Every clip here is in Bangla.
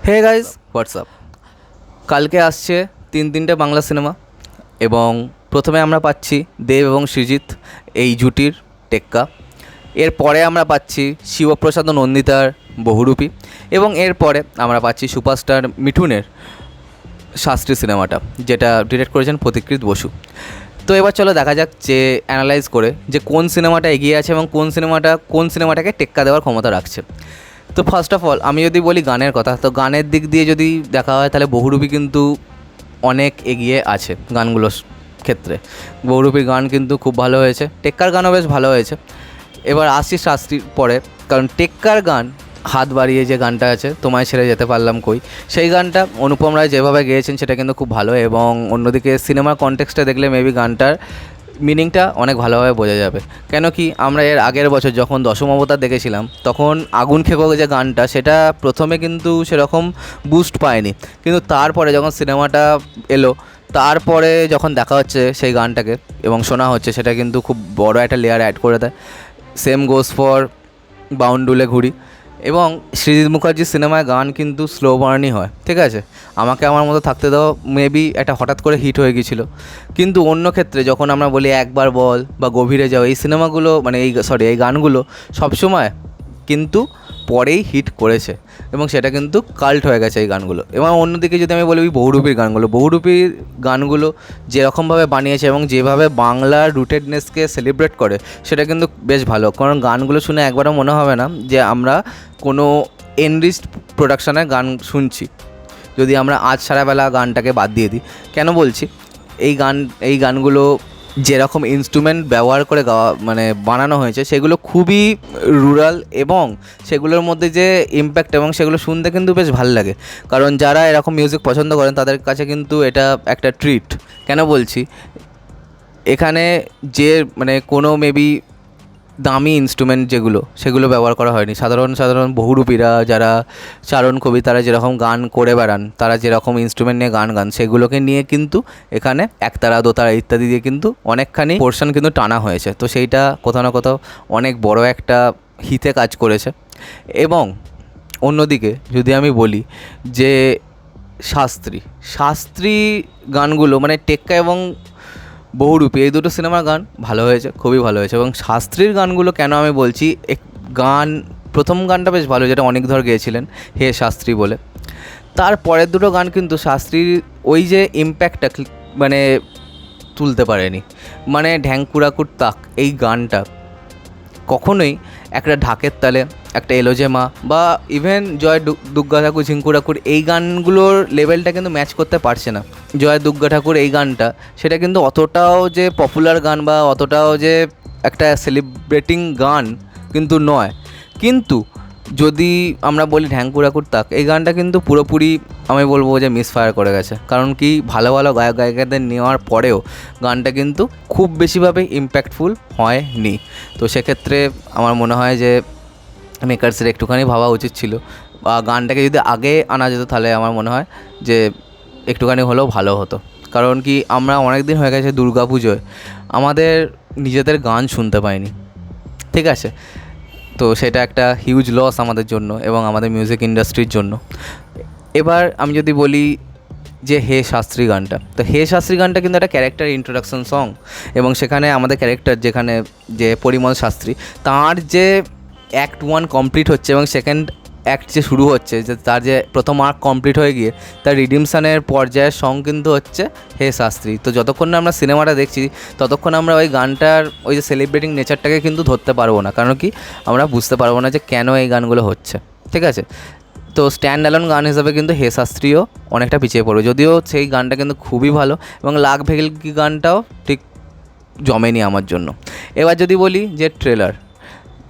Hey guys WhatsApp. কালকে আসছে তিনটে বাংলা সিনেমা এবং প্রথমে আমরা পাচ্ছি দেব এবং সৃজিত এই জুটির টেক্কা। এরপরে আমরা পাচ্ছি শিবপ্রসাদ ও নন্দিতার বহুরূপী এবং এরপরে আমরা পাচ্ছি সুপারস্টার মিঠুনের শাস্ত্রী সিনেমাটা, যেটা ডিরেক্ট করেছেন পথিকৃৎ বসু। তো এবার চলো দেখা যাক যে অ্যানালাইজ করে যে কোন সিনেমাটা এগিয়ে আছে এবং কোন সিনেমাটাকে টেক্কা দেওয়ার ক্ষমতা রাখছে। তো ফার্স্ট অফ অল আমি যদি বলি গানের কথা, তো গানের দিক দিয়ে যদি দেখা হয় তাহলে বহুরূপী কিন্তু অনেক এগিয়ে আছে গানগুলোর ক্ষেত্রে। বহুরূপীর গান কিন্তু খুব ভালো হয়েছে, টেক্কার গানও বেশ ভালো হয়েছে। এবার আসছি শাস্ত্রীর পরে, কারণ টেক্কার গান হাত বাড়িয়ে যে গানটা আছে তোমায় ছেড়ে যেতে পারলাম কই, সেই গানটা অনুপম রায় যেভাবে গেয়েছেন সেটা কিন্তু খুব ভালো। এবং অন্যদিকে সিনেমার কনটেক্সটে দেখলে মেবি গানটার মিনিংটা অনেক ভালোভাবে বোঝা যাবে। কেন কি আমরা এর আগের বছর যখন দশম অবতার দেখেছিলাম তখন আগুন খেকো যে গানটা, সেটা প্রথমে কিন্তু সেরকম বুস্ট পায়নি, কিন্তু তারপরে যখন সিনেমাটা এলো তারপরে যখন দেখা হচ্ছে সেই গানটাকে এবং শোনা হচ্ছে, সেটা কিন্তু খুব বড় একটা লেয়ার অ্যাড করে দেয়। সেম গোস ফর বাউন্ডুলে ঘুরি। এবং সৃজিত মুখার্জির সিনেমায় গান কিন্তু স্লো বার্নই হয়, ঠিক আছে। আমাকে আমার মতো থাকতে দাও মেবি একটা হঠাৎ করে হিট হয়ে গিয়েছিলো, কিন্তু অন্য ক্ষেত্রে যখন আমরা বলি একবার বল বা গভীরে যাও, এই সিনেমাগুলো মানে এই গানগুলো সবসময় কিন্তু পরেই হিট করেছে এবং সেটা কিন্তু কাল্ট হয়ে গেছে এই গানগুলো। এবং অন্যদিকে যদি আমি বলি বহুরূপীর গানগুলো যেরকমভাবে বানিয়েছে এবং যেভাবে বাংলার রুটেডনেসকে সেলিব্রেট করে সেটা কিন্তু বেশ ভালো। কারণ গানগুলো শুনে একবারও মনে হবে না যে আমরা কোনো এনরিচড প্রোডাকশানের গান শুনছি, যদি আমরা আজ সারাবেলা গানটাকে বাদ দিয়ে দিই। কেন বলছি, এই গানগুলো যেরকম ইনস্ট্রুমেন্ট ব্যবহার করে বানানো হয়েছে সেগুলো খুবই রুরাল এবং সেগুলোর মধ্যে যে ইম্প্যাক্ট এবং সেগুলো শুনতে কিন্তু বেশ ভালো লাগে। কারণ যারা এরকম মিউজিক পছন্দ করেন তাদের কাছে কিন্তু এটা একটা ট্রিট। কেন বলছি, এখানে যে কোনো মেবি দামি ইনস্ট্রুমেন্ট সেগুলো ব্যবহার করা হয়নি। সাধারণ বহুরূপীরা যারা চারণ কবি তারা যেরকম গান করে বেড়ান, তারা যেরকম ইনস্ট্রুমেন্ট নিয়ে গান সেগুলোকে নিয়ে কিন্তু এখানে একতারা দোতারা ইত্যাদি দিয়ে কিন্তু অনেকখানি পোর্শন কিন্তু টানা হয়েছে। তো সেইটা কোথাও না কোথাও অনেক বড় একটা হিতে কাজ করেছে। এবং অন্যদিকে যদি আমি বলি যে শাস্ত্রী গানগুলো টেক্কা এবং বহুরূপী এই দুটো সিনেমার গান ভালো হয়েছে, খুবই ভালো হয়েছে। এবং শাস্ত্রীর গানগুলো কেন আমি বলছি, প্রথম গানটা বেশ ভালো, যেটা অনিকধর গেয়েছিলেন হে শাস্ত্রী বলে। তার পরের দুটো গান কিন্তু শাস্ত্রীর ওই যে ইম্প্যাক্টটা তুলতে পারেনি। ঢ্যাংকুরাকুর তাক এই গানটা কখনোই একটা ঢাকের তালে, একটা এলোজেমা বা ইভেন জয় দুর্গা ঠাকুর ঝিঙ্কুরাকুর এই গানগুলোর লেভেলটা কিন্তু ম্যাচ করতে পারছে না। জয় দুর্গা ঠাকুর এই গানটা সেটা কিন্তু অতটাও যে পপুলার গান বা অতটাও যে একটা সেলিব্রেটিং গান কিন্তু নয়। কিন্তু যদি আমরা বলি ঢ্যাংকুরাকুর তাক, এই গানটা কিন্তু পুরোপুরি আমি বলবো যে মিসফায়ার করে গেছে। কারণ কি ভালো গায়ক গায়িকাদের নেওয়ার পরেও গানটা কিন্তু খুব বেশিভাবে ইম্প্যাক্টফুল হয়নি। তো সেক্ষেত্রে আমার মনে হয় যে মেকার্সের একটুখানি ভাবা উচিত ছিল, বা গানটাকে যদি আগে আনা যেত তাহলে আমার মনে হয় যে একটুখানি হলেও ভালো হতো। কারণ কি আমরা অনেক দিন হয়ে গেছে দুর্গা পুজোয় আমাদের নিজেদের গান শুনতে পাইনি, ঠিক আছে। তো সেটা একটা হিউজ লস আমাদের জন্য এবং আমাদের মিউজিক ইন্ডাস্ট্রির জন্য। এবার আমি যদি বলি যে হে শাস্ত্রী গানটা, তো হে শাস্ত্রী গানটা কিন্তু একটা ক্যারেক্টার ইন্ট্রোডাকশন সং এবং সেখানে আমাদের ক্যারেক্টার যেখানে যে পরিমল শাস্ত্রী, তার যে অ্যাক্ট 1 কমপ্লিট হচ্ছে এবং সেকেন্ড অ্যাক্ট যে শুরু হচ্ছে, যে তার যে প্রথম আর্ক কমপ্লিট হয়ে গিয়ে তার রিডিমশনের পর্যায়ের সং কিন্তু হচ্ছে হে শাস্ত্রী। তো যতক্ষণ না আমরা সিনেমাটা দেখছি ততক্ষণ আমরা ওই গানটার ওই যে সেলিব্রেটিং নেচারটাকে কিন্তু ধরতে পারবো না। কারণ কি আমরা বুঝতে পারবো না যে কেন এই গানগুলো হচ্ছে, ঠিক আছে। তো স্ট্যান্ড অ্যালোন গান হিসাবে কিন্তু হে শাস্ত্রীও অনেকটা পিছিয়ে পড়বে, যদিও সেই গানটা কিন্তু খুবই ভালো এবং লাগ ভেগেলকি গানটাও ঠিক জমেনি আমার জন্য। এবার যদি বলি যে ট্রেলার,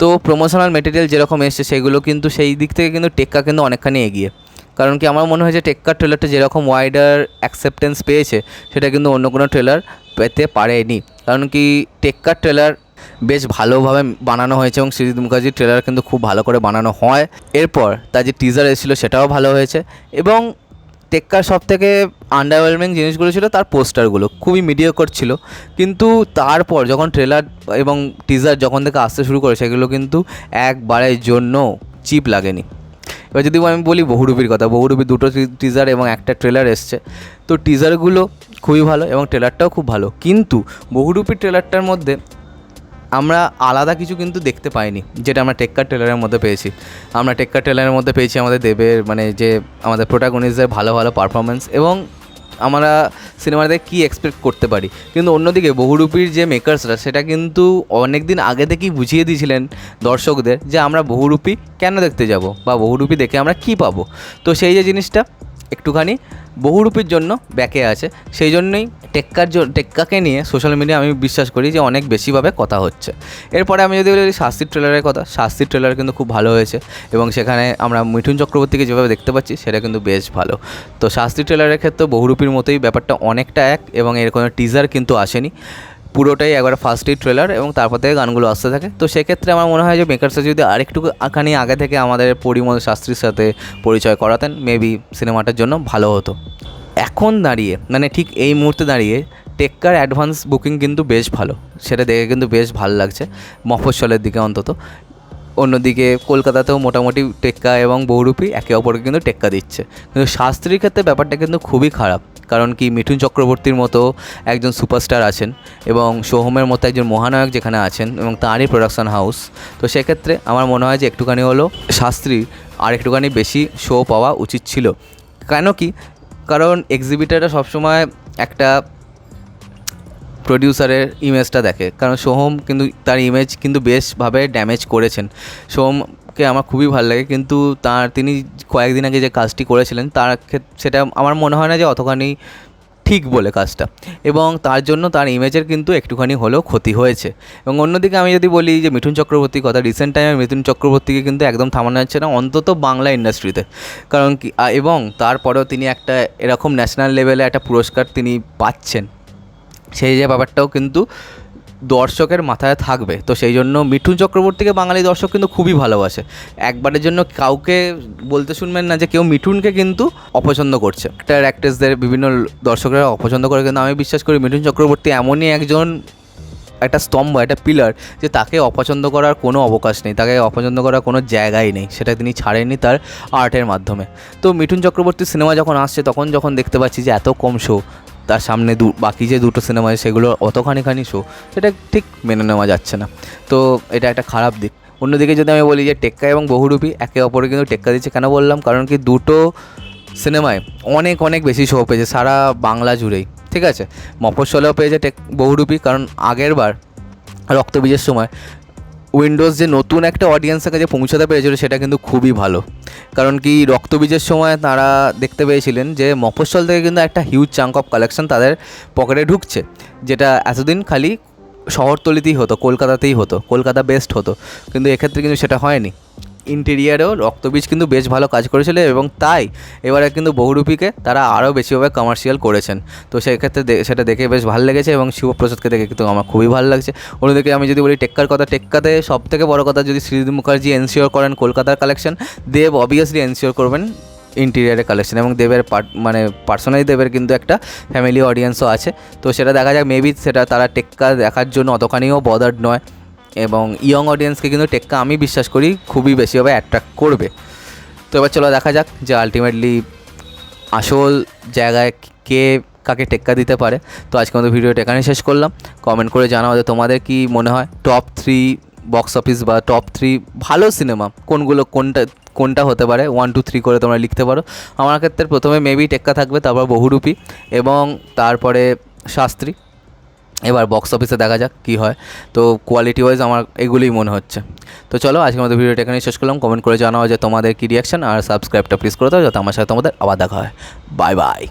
তো প্রমোশনাল মেটেরিয়াল যেরকম এসছে সেগুলো কিন্তু সেই দিক থেকে কিন্তু টেক্কা কিন্তু অনেকখানি এগিয়ে। কারণ কি আমার মনে হয় যে টেক্কার ট্রেলারটা যেরকম ওয়াইডার অ্যাকসেপ্টেন্স পেয়েছে সেটা কিন্তু অন্য কোনো ট্রেলার পেতে পারেনি। কারণ কি টেক্কার ট্রেলার বেশ ভালোভাবে বানানো হয়েছে এবং সৃজিত মুখার্জির ট্রেলার কিন্তু খুব ভালো করে বানানো হয়। এরপর তার যে টিজার এসেছিলো সেটাও ভালো হয়েছে এবং টেক্কার সবথেকে আন্ডারওয়েলমিং জিনিসগুলো ছিল তার পোস্টারগুলো খুবই মিডিওকর ছিল। কিন্তু তারপর যখন ট্রেলার এবং টিজার যখন থেকে আসতে শুরু করে সেগুলো কিন্তু একবারের জন্য চিপ লাগেনি। এবার যদি আমি বলি বহুরূপীর কথা, বহুরূপী দুটো টিজার এবং একটা ট্রেলার এসছে। তো টিজারগুলো খুবই ভালো এবং ট্রেলারটাও খুব ভালো, কিন্তু বহুরূপীর ট্রেলারটার মধ্যে আমরা আলাদা কিছু কিন্তু দেখতে পাইনি, যেটা আমরা টেক্কার ট্রেলারের মধ্যে পেয়েছি। আমরা টেক্কার ট্রেলারের মধ্যে পেয়েছি আমাদের দেবের মানে যে আমাদের প্রোটাগনিস্টদের ভালো ভালো পারফরমেন্স এবং আমরা সিনেমাতে কী এক্সপেক্ট করতে পারি। কিন্তু অন্যদিকে বহুরূপীর যে মেকার্সরা সেটা কিন্তু অনেক দিন আগে থেকেই বুঝিয়ে দিয়েছিলেন দর্শকদের যে আমরা বহুরূপী কেন দেখতে যাব বা বহুরূপী দেখে আমরা কী পাবো। তো সেই যে জিনিসটা একটুখানি বহুরূপীর জন্য ব্যাকে আছে, সেই জন্যই টেক্কাকে নিয়ে সোশ্যাল মিডিয়া আমি বিশ্বাস করি যে অনেক বেশিভাবে কথা হচ্ছে। এরপরে আমি যদি বলি শাস্তির ট্রেলারের কথা, শাস্তির ট্রেলার কিন্তু খুব ভালো হয়েছে এবং সেখানে আমরা মিঠুন চক্রবর্তীকে যেভাবে দেখতে পাচ্ছি সেটা কিন্তু বেশ ভালো। তো শাস্তির ট্রেলারের ক্ষেত্রে বহুরূপীর মতোই ব্যাপারটা অনেকটা এক, এবং এর কোনো টিজার কিন্তু আসেনি, পুরোটাই একবার ফার্স্টেই ট্রেলার এবং তারপর থেকে গানগুলো আসতে থাকে। তো সেক্ষেত্রে আমার মনে হয় যে মেকার্সরা যদি আরেকটুখানি আগে থেকে আমাদের পরিমল শাস্ত্রীর সাথে পরিচয় করাতেন, মেবি সিনেমাটার জন্য ভালো হতো। এখন দাঁড়িয়ে মানে ঠিক এই মুহূর্তে দাঁড়িয়ে টেক্কার অ্যাডভান্স বুকিং কিন্তু বেশ ভালো, সেটা দেখে কিন্তু বেশ ভালো লাগছে মফস্বলের দিকে অন্তত। অন্যদিকে কলকাতাতেও মোটামুটি টেক্কা এবং বহুরূপী একে অপরকে কিন্তু টেক্কা দিচ্ছে, কিন্তু শাস্ত্রীর ক্ষেত্রে ব্যাপারটা কিন্তু খুবই খারাপ। কারণ কি মিঠুন চক্রবর্তীর মতো একজন সুপারস্টার আছেন এবং সোহমের মতো একজন মহানায়ক যেখানে আছেন এবং তাঁরই প্রোডাকশন হাউস। তো সেক্ষেত্রে আমার মনে হয় যে একটুখানি হলো শাস্ত্রীর আর একটুখানি বেশি শো পাওয়া উচিত ছিল। কেন কি, কারণ এক্সিবিটাররা সবসময় একটা প্রডিউসারের ইমেজটা দেখে, কারণ সোহম কিন্তু তার ইমেজ কিন্তু বেশভাবে ড্যামেজ করেছেন। সোহমকে আমার খুবই ভালো লাগে, কিন্তু তিনি কয়েকদিন আগে যে কাজটি করেছিলেন তার সেটা আমার মনে হয় না যে অতখানি ঠিক বলে কাজটা, এবং তার জন্য তার ইমেজের কিন্তু একটুখানি হলেও ক্ষতি হয়েছে। এবং অন্যদিকে আমি যদি বলি যে মিঠুন চক্রবর্তীর কথা, রিসেন্ট টাইমে মিঠুন চক্রবর্তীকে কিন্তু একদম থামানো যাচ্ছে না, অন্তত বাংলা ইন্ডাস্ট্রিতে। কারণ কি, এবং তারপরেও তিনি একটা এরকম ন্যাশনাল লেভেলে একটা পুরস্কার তিনি পাচ্ছেন, সেই যে ব্যাপারটাও কিন্তু দর্শকের মাথায় থাকবে। তো সেই জন্য মিঠুন চক্রবর্তীকে বাঙালি দর্শক কিন্তু খুবই ভালোবাসে। একবারের জন্য কাউকে বলতে শুনবেন না যে কেউ মিঠুনকে কিন্তু অপছন্দ করছে। অ্যাক্টর অ্যাক্ট্রেসদের বিভিন্ন দর্শকরা অপছন্দ করে, কিন্তু আমি বিশ্বাস করি মিঠুন চক্রবর্তী এমনই একজন একটা স্তম্ভ, একটা পিলার, যে তাকে অপছন্দ করার কোনো অবকাশ নেই, তাকে অপছন্দ করার কোনো জায়গাই নেই, সেটা তিনি ছাড়েননি তার আর্টের মাধ্যমে। তো মিঠুন চক্রবর্তীর সিনেমা যখন আসছে তখন যখন দেখতে পাচ্ছি যে এত কম শো, তার সামনে বাকি যে দুটো সিনেমা আছে সেগুলো অতখানি শো, সেটা ঠিক মেনে নেওয়া যাচ্ছে না। তো এটা একটা খারাপ দিক। অন্যদিকে যদি আমি বলি যে টেক্কা এবং বহুরূপী একে অপরে কিন্তু টেক্কা দিচ্ছে, কেন বললাম, কারণ কি দুটো সিনেমায় অনেক অনেক বেশি শো পেয়েছে সারা বাংলা জুড়েই। ঠিক আছে, মফস্বলেও পেয়েছে বহুরূপী, কারণ আগের বার রক্তবীজের সময় উইন্ডোজ যে নতুন একটা অডিয়েন্সের কাছে পৌঁছাতে পেরেছিল সেটা কিন্তু খুবই ভালো। কারণ কি, রক্তবীজের সময় তারা দেখতে পেয়েছিলেন যে মফস্বল থেকে কিন্তু একটা হিউজ চাঙ্ক অফ কালেকশন তাদের পকেটে ঢুকছে, যেটা এতদিন খালি শহরতলিতেই হতো, কলকাতাতেই হতো, কলকাতা বেস্ট হতো, কিন্তু এক্ষেত্রে কিন্তু সেটা হয়নি। ইন্টেরিয়ারেও রক্তবীজ কিন্তু বেশ ভালো কাজ করেছিল এবং তাই এবারে কিন্তু বহুরূপীকে তারা আরও বেশিভাবে কমার্শিয়াল করেছেন। তো সেক্ষেত্রে সেটা দেখে বেশ ভালো লেগেছে এবং শিবপ্রসাদকে দেখে কিন্তু আমার খুবই ভালো লাগছে। অন্যদিকে আমি যদি বলি টেক্কার কথা, টেক্কাতে সবথেকে বড় কথা, যদি শ্রীজিৎ মুখার্জি এনশিওর করেন কলকাতার কালেকশন, দেব অবভিয়াসলি এনশিওর করবেন ইন্টেরিয়ারের কালেকশন, এবং দেবের পার্সোনালি দেবের কিন্তু একটা ফ্যামিলি অডিয়েন্সও আছে। তো সেটা দেখা যাক, মেবি সেটা তারা টেক্কা দেখার জন্য অতখানিও বদার্ড নয়, এবং ইয়ং অডিয়েন্সকে কিন্তু টেক্কা আমি বিশ্বাস করি খুবই বেশিভাবে অ্যাট্রাক্ট করবে। তো এবার চলো দেখা যাক যে আলটিমেটলি আসল জায়গায় কে কাকে টেক্কা দিতে পারে। তো আজকে আমাদের ভিডিওটা এখানেই শেষ করলাম। কমেন্ট করে জানাও যে তোমাদের কি মনে হয় টপ 3 বক্স অফিস বা টপ 3 ভালো সিনেমা কোনটা হতে পারে, 1 2 3 করে তোমরা লিখতে পারো। আমার ক্ষেত্রে প্রথমে মেবি টেক্কা থাকবে, তারপর বহুরূপী এবং তারপরে শাস্ত্রী। এবার বক্স অফিসে দেখা যাক কী হয়। তো কোয়ালিটি ওয়াইজ আমার এগুলোই মনে হচ্ছে। তো চলো আজকে আমাদের ভিডিওটা এখানেই শেষ করলাম। কমেন্ট করে জানাও যে তোমাদের কী রিয়াকশন, আর সাবস্ক্রাইবটা প্লিজ করে দাও যাতে আমার সাথে তোমাদের আবার দেখা হয়। Bye bye.